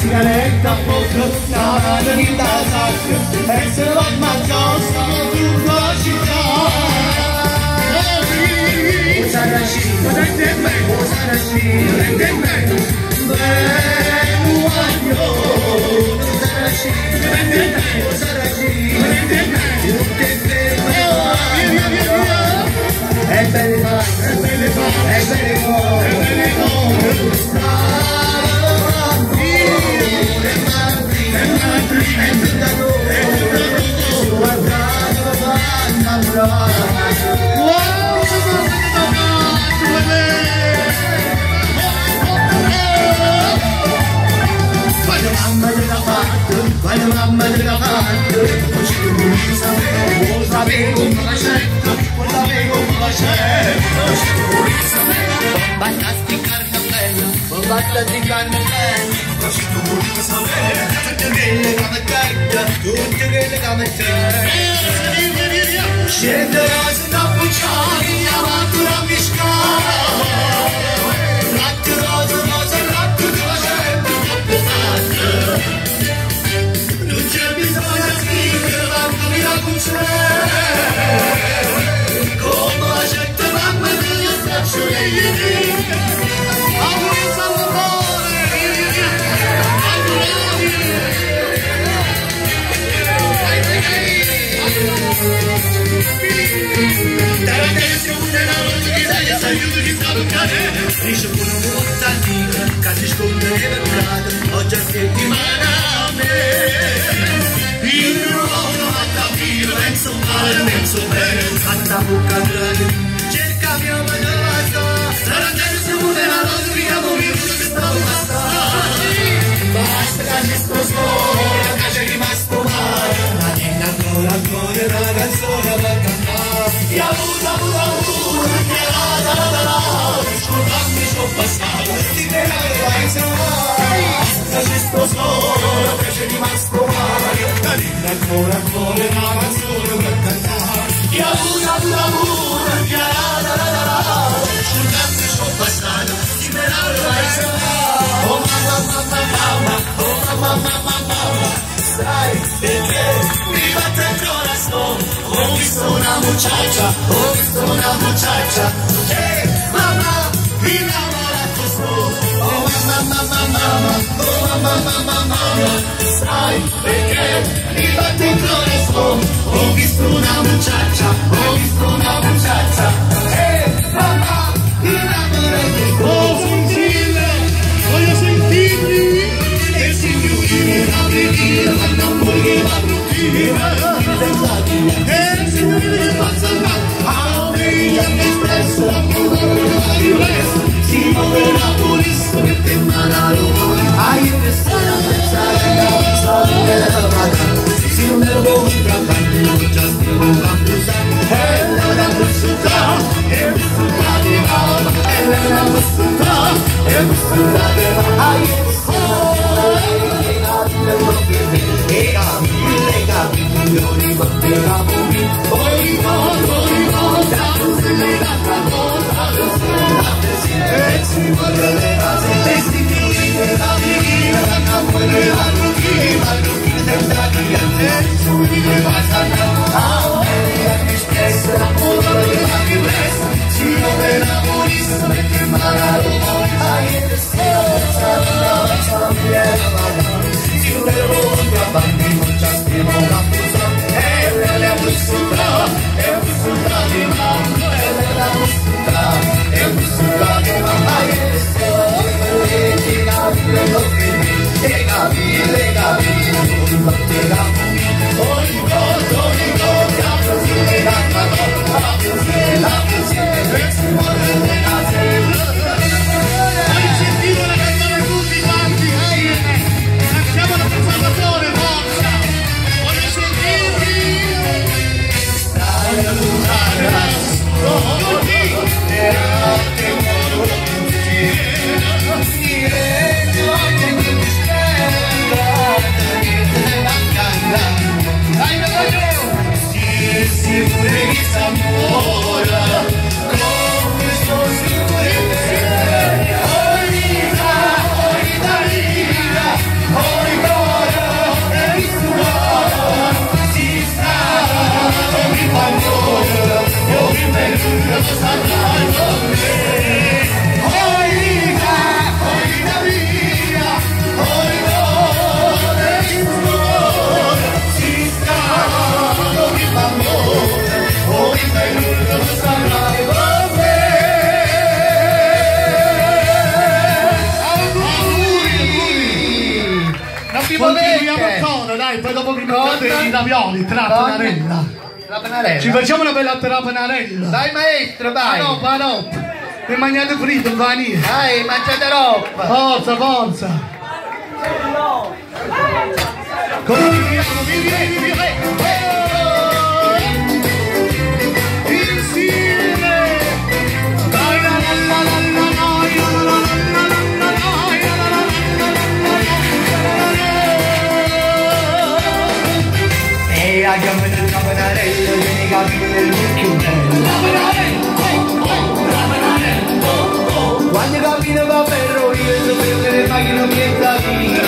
sigaretta poco, la mano in tasca, e se lo mangiasse tutta la città. Usarashi, usareme, usarashi, usareme, benuayo. Usarashi, usareme, usarashi, usareme, è belle fa, è belle fa, è belle fa, è belle fa. Quando mamma della parte, non ci vuoi sapere, vuoi sapere come la scelta, vuoi sapere come la scelta, non ci vuoi sapere, bastati carne bella, bastati carne bella, non ci vuoi sapere, tutte quelle come te, scenderà se da bucciare, avanti la miscala, latte rosa, rosa, latte della scelta, pesante. Come la gente mamma mia faccio lei auguri all'amore dalla tensione la rosa che sai aiuto di scappare riesce con un montanino che ti sconde per strada oggi è settimana a me penso male, penso bene, fatta bocca grande, cerca mia mangiata, tra la terza muove la rosa, via morire, che stavo basta che ci sposto, la casa è rimasto male, ma tieni ancora la canzone per cantare, e avuta, che la, scusami, sono passato, ti creare la basta ci sposto, la casa è rimasto male, ma tieni ancora la canzone per cantare, e avuta, che la, scusami, sono passato, ti creare la oh mamma, sai perché mi batte il corazón, ho visto una muchacha, che mamma mi innamorato sto, oh mamma, sai perché mi batte il corazón, ho visto una muchacha, che mamma mi innamorato sto. Voglio sentirmi e signorina preghiera ma non voleva bruttina e il signore passa a me mi espresso la parola di resto si muoverà purissimo che te manaro hai pensare a pensare la storia della vita si non ero un trattante non già stiamo a pensare è la bussuta di mamma è la bussuta di mamma hai Pippo Continuiamo Vecchie. ancora, dai, poi dopo vi mettete i ravioli, trapanarella. Trapanarella. Ci facciamo una bella trapanarella. Dai maestro, dai. No. E mangiate fritto, vanì. Dai, mangiate roba. Forza. Continuiamo, vieni. Insieme. Dai, la. E abbiamo il trapanarello, vieni capito del mucchio bello. Quando cammino va ferro, io sapevo che le macchine mietta via.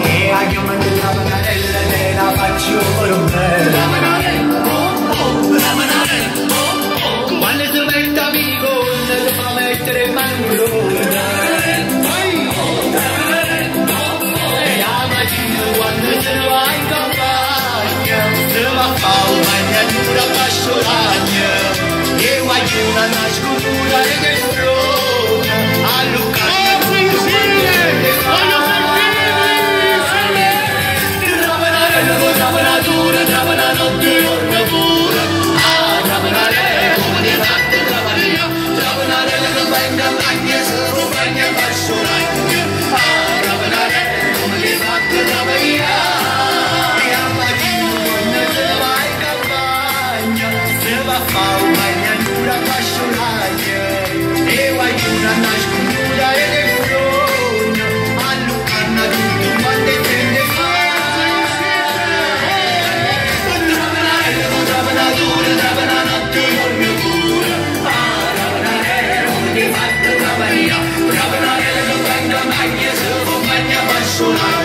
E abbiamo il trapanarello, te la faccio per un bello. Quando si mette amico, non si fa mettere in mano. Quando se ne va in campagna, se va a fare una bagnatura pastoragna, e guaggi una nascondura e che frona, a Lucania tutto quanto è fare. Trava la notte, giorno pure, trapanare, come di notte, trapanare che va in campagna, se va bagna pastoragna, trapanare, come di notte, trapanare. Fa una bagnatura pastoraglia e guaggi una nascondura e le frona, a Lucania tutto quanto è tende fa. Trava la notte, giorno pure, trapanare, come di fatto trapanare che va in campagna, se va bagna pastoraglia.